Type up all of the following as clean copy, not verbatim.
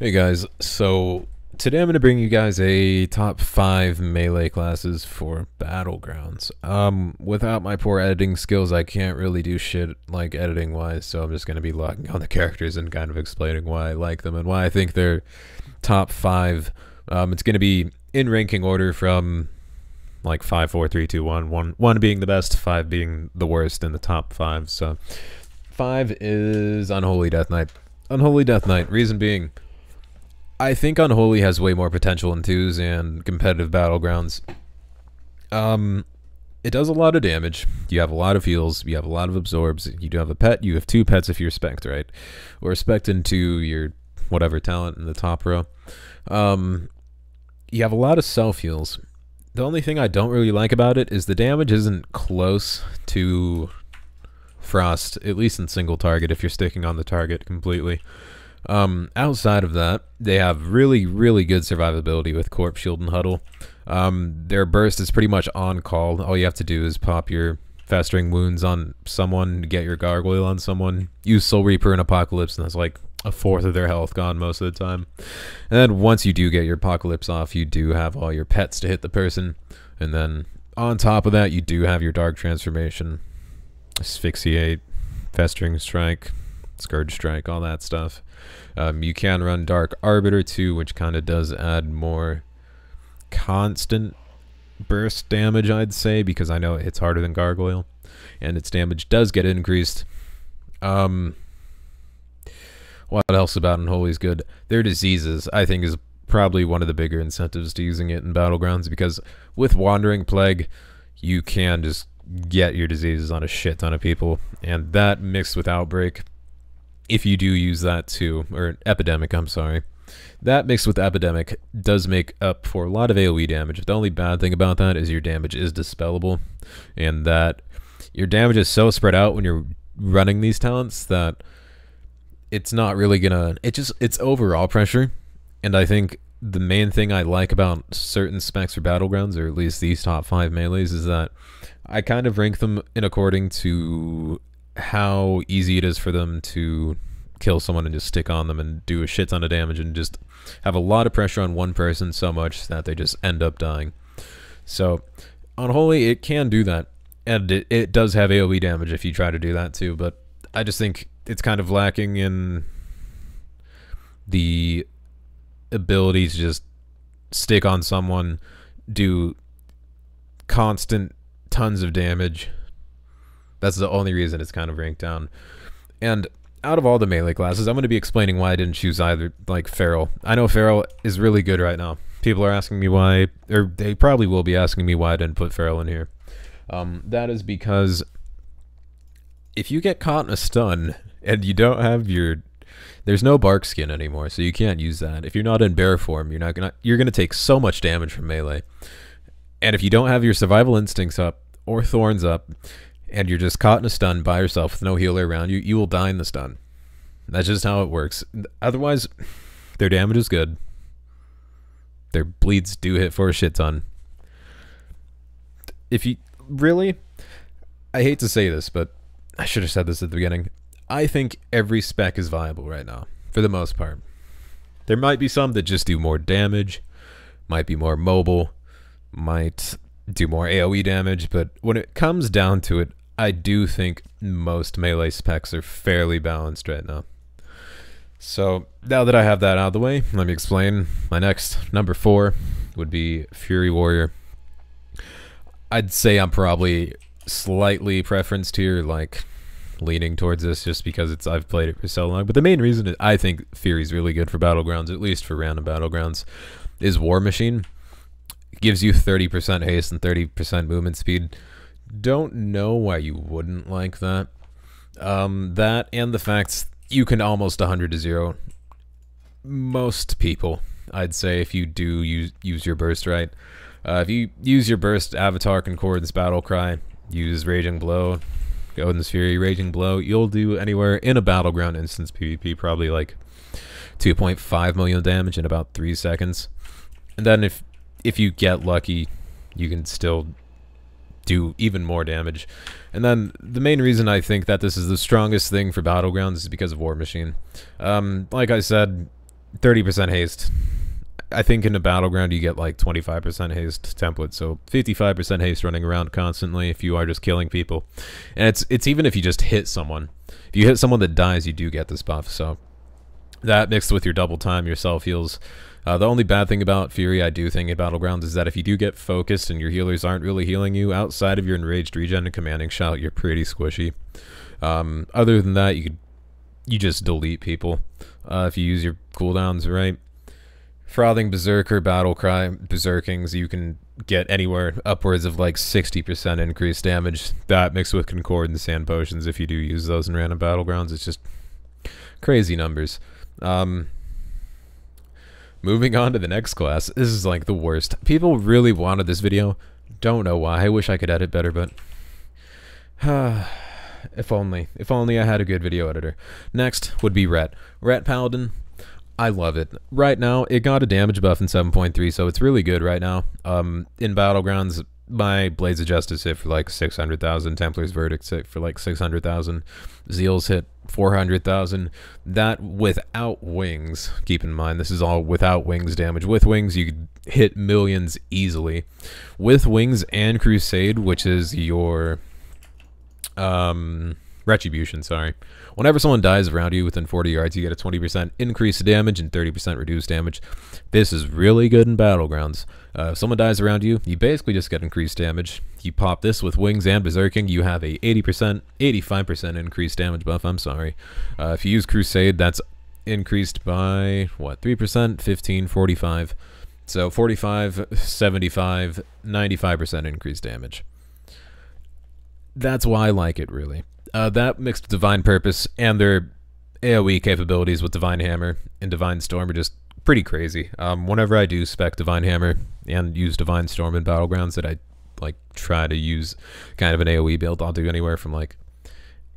Hey guys, so today I'm going to bring you guys a top 5 melee classes for Battlegrounds. Without my poor editing skills, I can't really do shit like editing wise, so I'm just going to be logging on the characters and kind of explaining why I like them and why I think they're top 5. It's going to be in ranking order from like 5, 4, 3, 2, 1, 1 being the best, 5 being the worst in the top 5. So 5 is Unholy Death Knight. Unholy Death Knight, reason being, I think Unholy has way more potential in 2s and competitive battlegrounds. It does a lot of damage. You have a lot of heals. You have a lot of absorbs. You do have a pet. You have 2 pets if you're spec'd, right? Or spec'd into your whatever talent in the top row. You have a lot of self-heals. The only thing I don't really like about it is the damage isn't close to Frost, at least in single target if you're sticking on the target completely. Outside of that, they have really, really good survivability with Corpse Shield and Huddle. Their burst is pretty much on call. All you have to do is pop your Festering Wounds on someone, get your Gargoyle on someone, use Soul Reaper and Apocalypse, and that's like a fourth of their health gone most of the time. And then once you do get your Apocalypse off, you do have all your pets to hit the person. And then on top of that, you do have your Dark Transformation, Asphyxiate, Festering Strike, Scourge Strike, all that stuff. You can run Dark Arbiter too, which kind of does add more constant burst damage, I'd say, because I know it hits harder than Gargoyle, and its damage does get increased. What else about Unholy is good? Their diseases, I think, is probably one of the bigger incentives to using it in Battlegrounds, because with Wandering Plague, you can just get your diseases on a shit ton of people, and that mixed with Outbreak, if you do use that too, or Epidemic, I'm sorry. That mixed with Epidemic does make up for a lot of AoE damage. The only bad thing about that is your damage is dispellable, and that your damage is so spread out when you're running these talents that it's not really gonna... It's overall pressure, and I think the main thing I like about certain specs for Battlegrounds, or at least these top 5 melees, is that I kind of rank them in according to how easy it is for them to kill someone and just stick on them and do a shit ton of damage and just have a lot of pressure on one person so much that they just end up dying. So Unholy, it can do that, and it does have AoE damage if you try to do that too, but I just think it's kind of lacking in the ability to just stick on someone, do constant tons of damage. That's the only reason it's kind of ranked down. And out of all the melee classes, I'm going to be explaining why I didn't choose either, like Feral. I know Feral is really good right now. People are asking me why, or they probably will be asking me why I didn't put Feral in here. That is because if you get caught in a stun and you don't have your... There's no bark skin anymore, so you can't use that. If you're not in bear form, you're gonna take so much damage from melee. And if you don't have your survival instincts up or thorns up, and you're just caught in a stun by yourself with no healer around you, you will die in the stun. That's just how it works. Otherwise, their damage is good. Their bleeds do hit for a shit ton. If you... Really? I hate to say this, but I should have said this at the beginning. I think every spec is viable right now, for the most part. There might be some that just do more damage, might be more mobile, might do more AoE damage, but when it comes down to it, I do think most melee specs are fairly balanced right now. So now that I have that out of the way, let me explain. My next, number 4, would be Fury Warrior. I'd say I'm probably slightly preference tier, like leaning towards this just because I've played it for so long. But the main reason I think Fury's really good for Battlegrounds, at least for random Battlegrounds, is War Machine. It gives you 30% haste and 30% movement speed. Don't know why you wouldn't like that. That and the fact you can almost 100 to 0 most people, I'd say, if you do use your burst right. If you use your burst, Avatar Concordance Battle Cry, use Raging Blow, Odin's Fury, Raging Blow, you'll do anywhere in a Battleground instance PvP probably like 2.5 million damage in about 3 seconds. And then if you get lucky, you can still do even more damage. And then the main reason I think that this is the strongest thing for Battlegrounds is because of War Machine. Like I said, 30% haste. I think in a battleground you get like 25% haste template, so 55% haste running around constantly if you are just killing people. And it's even if you just hit someone. If you hit someone that dies, you do get this buff, so that mixed with your double time, your self heals. The only bad thing about Fury, I do think, in Battlegrounds is that if you do get focused and your healers aren't really healing you, outside of your Enraged Regen and Commanding Shout, you're pretty squishy. Other than that, you just delete people if you use your cooldowns right. Frothing Berserker, Battle Cry, Berserkings, you can get anywhere upwards of like 60% increased damage. That mixed with Concord and Sand Potions, if you do use those in random Battlegrounds, it's just crazy numbers. Moving on to the next class. This is like the worst. People really wanted this video. Don't know why. I wish I could edit better, but if only I had a good video editor. Next would be Ret Paladin. I love it. Right now, it got a damage buff in 7.3, so it's really good right now. In Battlegrounds, my Blades of Justice hit for like 600,000, Templar's Verdict hit for like 600,000, Zeal's hit 400,000. That without wings. Keep in mind, this is all without wings damage. With wings, you could hit millions easily. With wings and Crusade, which is your Retribution, sorry. Whenever someone dies around you within 40 yards, you get a 20% increased damage and 30% reduced damage. This is really good in Battlegrounds. If someone dies around you, you basically just get increased damage. You pop this with Wings and Berserking, you have a 85% increased damage buff, I'm sorry. If you use Crusade, that's increased by, what, 3%? 15, 45. So 45, 75, 95% increased damage. That's why I like it, really. That mixed with Divine Purpose and their AoE capabilities with Divine Hammer and Divine Storm are just pretty crazy. Whenever I do spec Divine Hammer and use Divine Storm in Battlegrounds that I like try to use kind of an AoE build, I'll do anywhere from like...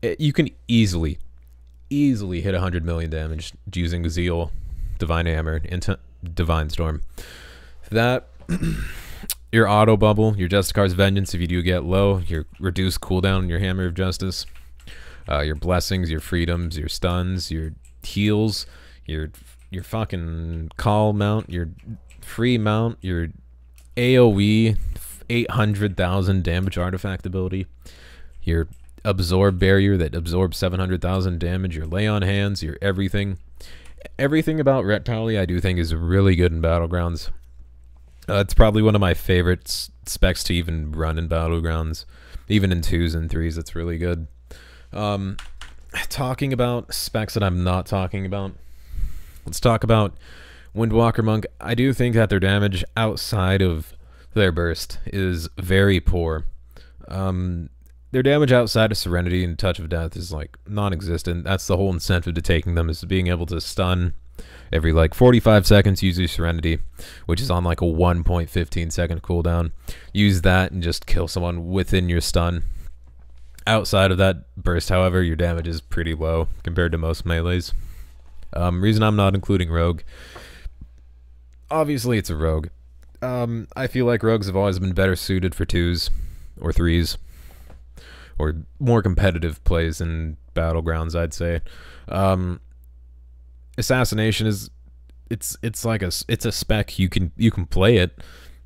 You can easily hit 100 million damage using Zeal, Divine Hammer, and Divine Storm. That... Your Auto Bubble, your Justicar's Vengeance if you do get low, your reduced cooldown, your Hammer of Justice, your Blessings, your Freedoms, your Stuns, your Heals, your fucking Call Mount, your Free Mount, your AoE 800,000 damage artifact ability, your Absorb Barrier that absorbs 700,000 damage, your Lay on Hands, your everything. Everything about Ret Paladin I do think is really good in Battlegrounds. It's probably one of my favorite specs to even run in Battlegrounds. Even in 2s and 3s, it's really good. Talking about specs that I'm not talking about, let's talk about Windwalker Monk. I do think that their damage outside of their burst is very poor. Their damage outside of Serenity and Touch of Death is like non-existent. That's the whole incentive to taking them, is being able to stun every like 45 seconds, use your Serenity, which is on like a 1.15 second cooldown. Use that and just kill someone within your stun. Outside of that burst, however, your damage is pretty low compared to most melees. Reason I'm not including Rogue, obviously it's a Rogue. I feel like Rogues have always been better suited for 2s or 3s, or more competitive plays in Battlegrounds, I'd say. Assassination is it's a spec. You can play it,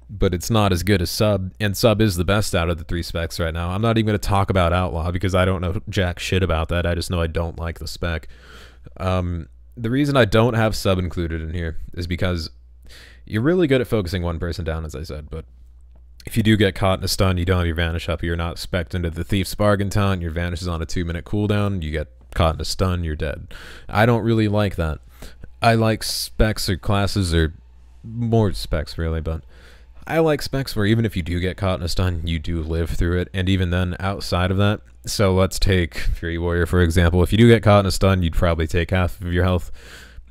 but it's not as good as Sub, and Sub is the best out of the 3 specs right now. I'm not even going to talk about Outlaw because I don't know jack shit about that. I just know I don't like the spec. The reason I don't have Sub included in here is because you're really good at focusing one person down, as I said, but if you do get caught in a stun, you don't have your Vanish up, you're not spec'd into the Thief's Bargain taunt, your Vanish is on a 2-minute cooldown, you get caught in a stun, you're dead. I don't really like that. I like specs or classes, or more specs really, but I like specs where even if you do get caught in a stun, you do live through it, and even then, outside of that, so let's take Fury Warrior for example. If you do get caught in a stun, you'd probably take half of your health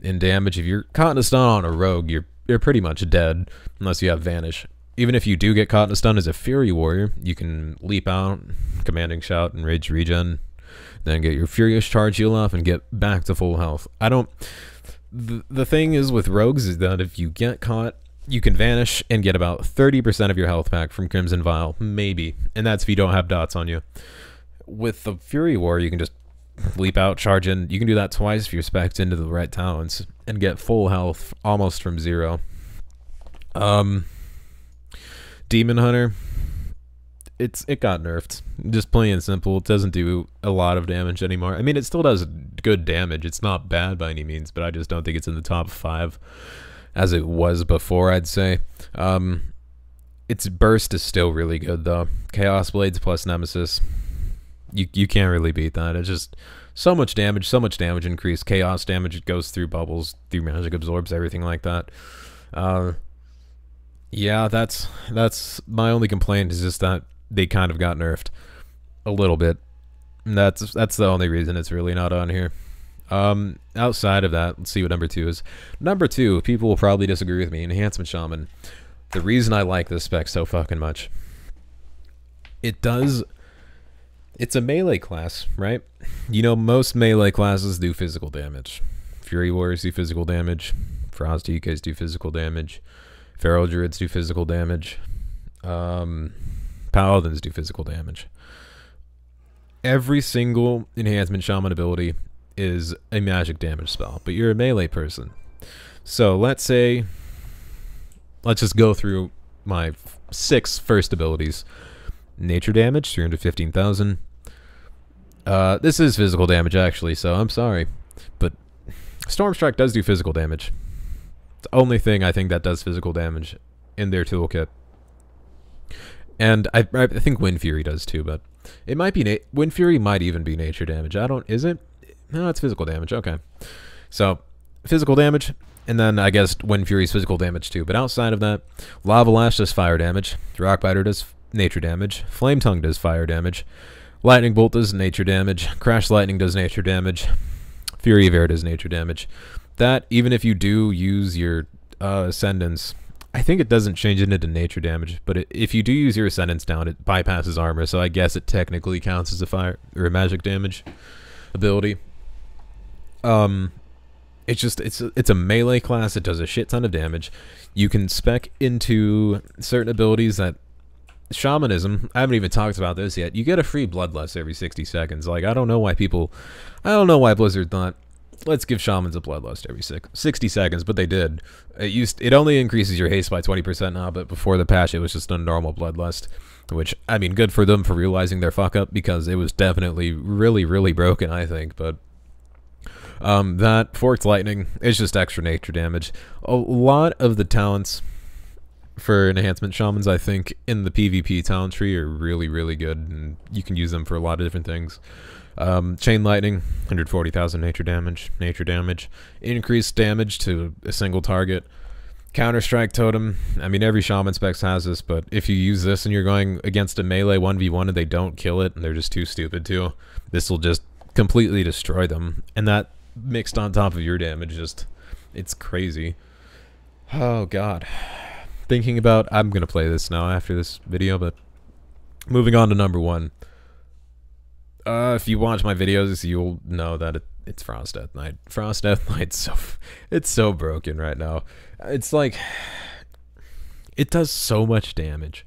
in damage. If you're caught in a stun on a Rogue, you're pretty much dead, unless you have Vanish. Even if you do get caught in a stun as a Fury Warrior, you can leap out, Commanding Shout, and Rage Regen, then get your Furious Charge heal off and get back to full health. The thing is with Rogues is that if you get caught, you can Vanish and get about 30% of your health back from Crimson Vial, maybe, and that's if you don't have dots on you. With the Fury Warrior, you can just leap out, charge in. You can do that twice if you're spec'd into the right talents and get full health almost from 0. Demon Hunter, it got nerfed. Just plain and simple. It doesn't do a lot of damage anymore. I mean, it still does good damage. It's not bad by any means, but I just don't think it's in the top 5 as it was before, I'd say. Its burst is still really good, though. Chaos Blades plus Nemesis. You can't really beat that. It's just so much damage increase. Chaos damage, it goes through bubbles, through magic, absorbs, everything like that. Yeah, that's my only complaint, is just that they kind of got nerfed a little bit. And that's the only reason it's really not on here. Outside of that, let's see what number 2 is. Number 2, people will probably disagree with me, Enhancement Shaman. The reason I like this spec so fucking much, it's a melee class, right? You know, most melee classes do physical damage. Fury Warriors do physical damage. Frost DKs do physical damage. Feral Druids do physical damage. Paladins do physical damage. Every single Enhancement Shaman ability is a magic damage spell, but you're a melee person. So let's just go through my 6 first abilities. Nature damage, 315,000. This is physical damage, actually, so I'm sorry. But Storm Strike does do physical damage. It's the only thing I think that does physical damage in their toolkit. And I think Wind Fury does too, but it might be... Wind Fury might even be nature damage. Is it? No, it's physical damage. Okay. So, physical damage, and then I guess Wind Fury's physical damage too. But outside of that, Lava Lash does fire damage. Rock Biter does nature damage. Flame Tongue does fire damage. Lightning Bolt does nature damage. Crash Lightning does nature damage. Fury of Air does nature damage. That, even if you do use your Ascendance, I think it doesn't change it into nature damage, but if you do use your Ascendance down, it bypasses armor, so I guess it technically counts as a fire or a magic damage ability. It's a melee class. It does a shit ton of damage. You can spec into certain abilities that Shamanism, I haven't even talked about this yet. You get a free Bloodlust every 60 seconds. Like, I don't know why Blizzard thought, let's give Shamans a Bloodlust every 60 seconds, but they did. It only increases your haste by 20% now, but before the patch, it was just a normal Bloodlust, which, I mean, good for them for realizing their fuck up, because it was definitely really, really broken, I think, but that Forked Lightning is just extra nature damage. A lot of the talents for Enhancement Shamans, I think, in the PvP talent tree are really, really good, and you can use them for a lot of different things. Chain Lightning, 140,000 nature damage. Increased damage to a single target. Counter-Strike Totem, I mean, every Shaman specs has this, but if you use this and you're going against a melee 1v1 and they don't kill it, and they're just too stupid to, this will just completely destroy them. And that mixed on top of your damage, it's crazy. Oh, God. Thinking about, I'm going to play this now after this video, but moving on to number 1. If you watch my videos, you'll know that it's Frost Death Knight. Frost Death Knight's it's so broken right now. It's like, it does so much damage.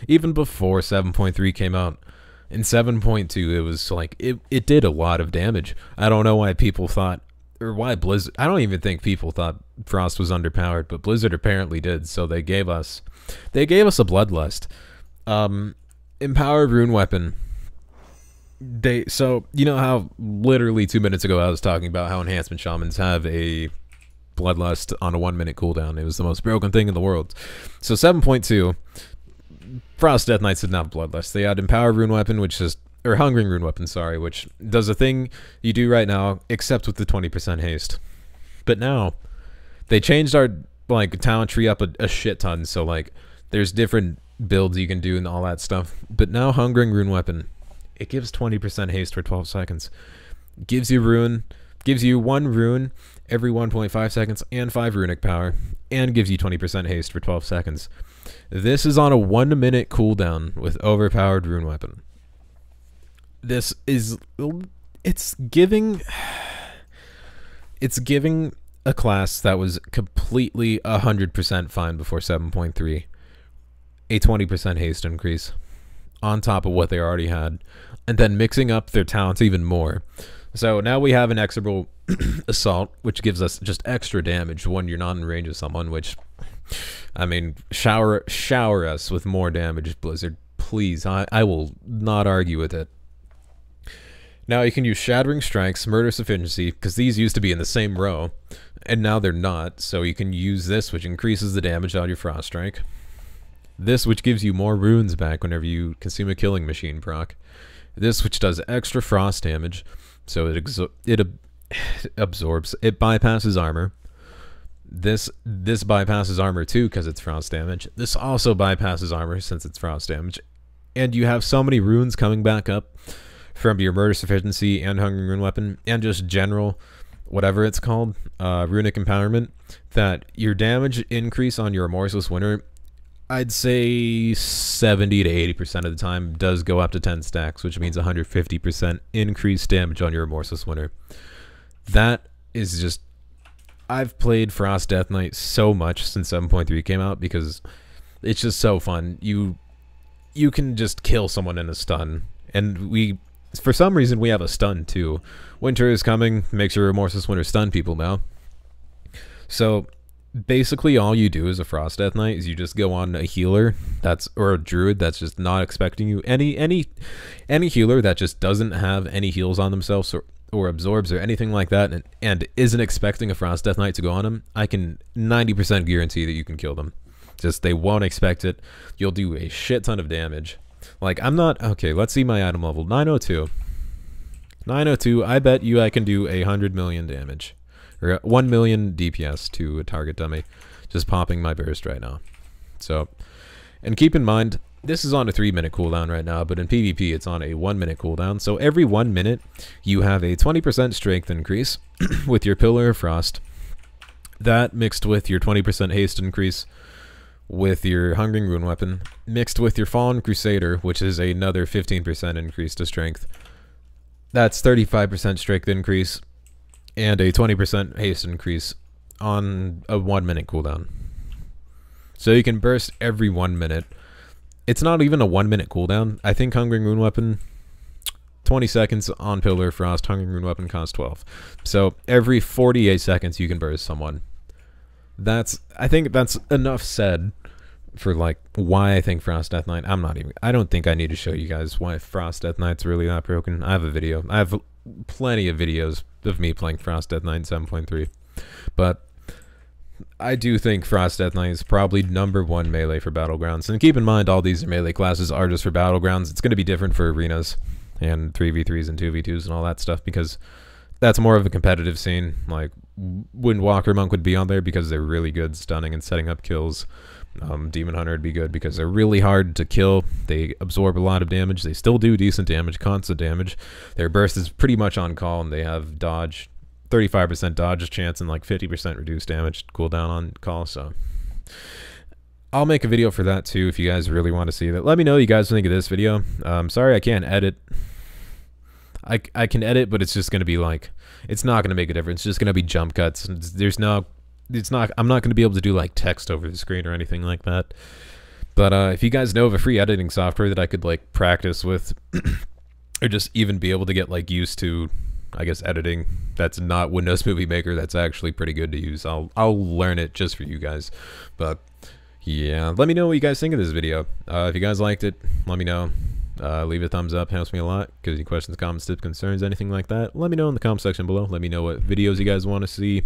Even before 7.3 came out, in 7.2, it was like, it did a lot of damage. I don't know why people thought, or why Blizzard, I don't even think people thought Frost was underpowered, but Blizzard apparently did, so they gave us a Bloodlust. Empowered Rune Weapon. So, you know how literally 2 minutes ago I was talking about how Enhancement Shamans have a Bloodlust on a 1-minute cooldown. It was the most broken thing in the world. So 7.2, Frost Death Knights didn't have Bloodlust. They had Empowered Rune Weapon, or Hungering Rune Weapon, sorry, which does a thing you do right now, except with the 20% haste. But now, they changed our, like, talent tree up a shit ton, so, like, there's different builds you can do and all that stuff. But now Hungering Rune Weapon, it gives 20% haste for 12 seconds. Gives you 1 rune every 1.5 seconds and 5 runic power, and gives you 20% haste for 12 seconds. This is on a 1-minute cooldown with Overpowered Rune Weapon. This is, it's giving a class that was completely 100% fine before 7.3 a 20% haste increase on top of what they already had, and then mixing up their talents even more. So now we have an execrable assault, which gives us just extra damage when you're not in range of someone, which, I mean, shower us with more damage, Blizzard. Please, I will not argue with it. Now you can use Shattering Strikes, Murderous Efficiency, because these used to be in the same row, and now they're not, so you can use this, which increases the damage on your Frost Strike. This, which gives you more runes back whenever you consume a Killing Machine proc. This, which does extra frost damage, so it absorbs, it bypasses armor. This bypasses armor too, because it's frost damage. This also bypasses armor, since it's frost damage. And you have so many runes coming back up from your Murderous Efficiency and Hungering Rune Weapon, and just general, whatever it's called, Runic Empowerment, that your damage increase on your Remorseless Winter, I'd say 70 to 80% of the time, does go up to 10 stacks, which means 150% increased damage on your Remorseless Winter. That is just... I've played Frost Death Knight so much since 7.3 came out, because it's just so fun. You can just kill someone in a stun, and for some reason we have a stun too. Winter is coming, makes your Remorseless Winter stun people now. So basically all you do as a Frost Death Knight is you just go on a healer or a druid that's just not expecting you. Any healer that just doesn't have any heals on themselves or absorbs or anything like that, and isn't expecting a Frost Death Knight to go on them, I can 90% guarantee that you can kill them. Just they won't expect it. You'll do a shit ton of damage. Like, I'm not... Okay, let's see my item level. 902. 902, I bet you I can do 100 million damage. Or 1 million DPS to a target dummy. Just popping my burst right now. So, and keep in mind, this is on a 3-minute cooldown right now, but in PvP it's on a 1-minute cooldown. So every 1 minute, you have a 20% strength increase with your Pillar of Frost. That mixed with your 20% haste increase with your Hungering Rune Weapon, mixed with your Fallen Crusader, which is another 15% increase to strength. That's 35% strength increase and a 20% haste increase on a 1-minute cooldown. So you can burst every 1 minute. It's not even a 1-minute cooldown. I think Hungering Rune Weapon, 20 seconds on Pillar of Frost, Hungering Rune Weapon costs 12. So every 48 seconds you can burst someone. I think that's enough said for like why I think Frost Death Knight. I don't think I need to show you guys why Frost Death Knight's really that broken. I have a video. I have plenty of videos of me playing Frost Death Knight in 7.3. But I do think Frost Death Knight is probably #1 melee for Battlegrounds. And keep in mind, all these melee classes are just for Battlegrounds. It's going to be different for arenas and 3v3s and 2v2s and all that stuff, because that's more of a competitive scene. Like, Windwalker Monk would be on there because they're really good stunning and setting up kills. Demon Hunter would be good because they're really hard to kill. They absorb a lot of damage. They still do decent damage, constant damage. Their burst is pretty much on call, and they have dodge, 35% dodge chance and like 50% reduced damage cooldown on call. So I'll make a video for that too if you guys really want to see that. Let me know what you guys think of this video. Sorry I can't edit. I can edit, but it's just going to be like, it's not going to make a difference. It's just going to be jump cuts. I'm not going to be able to do like text over the screen or anything like that. But if you guys know of a free editing software that I could like practice with, or just even be able to get like used to, I guess, editing that's not Windows Movie Maker, that's actually pretty good to use, I'll learn it just for you guys. But yeah, let me know what you guys think of this video. If you guys liked it, let me know. Leave a thumbs up, helps me a lot. Give any questions, comments, tips, concerns, anything like that, let me know in the comment section below. Let me know what videos you guys want to see.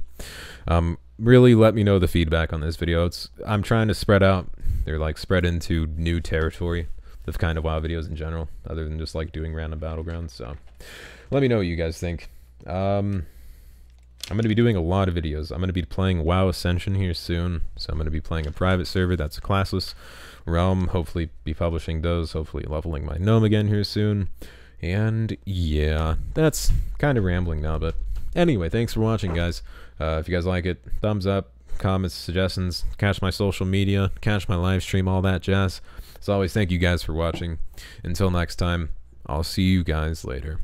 Really let me know the feedback on this video. I'm trying to spread out. They're like spread into new territory of kind of WoW videos in general, other than just like doing random Battlegrounds. So let me know what you guys think. I'm going to be doing a lot of videos. I'm going to be playing WoW Ascension here soon. So I'm going to be playing a private server that's a classless realm. Hopefully be publishing those. Hopefully leveling my gnome again here soon. And yeah, that's kind of rambling now. But anyway, thanks for watching, guys. If you guys like it, thumbs up, comments, suggestions, catch my social media, catch my live stream, all that jazz. As always, thank you guys for watching. Until next time, I'll see you guys later.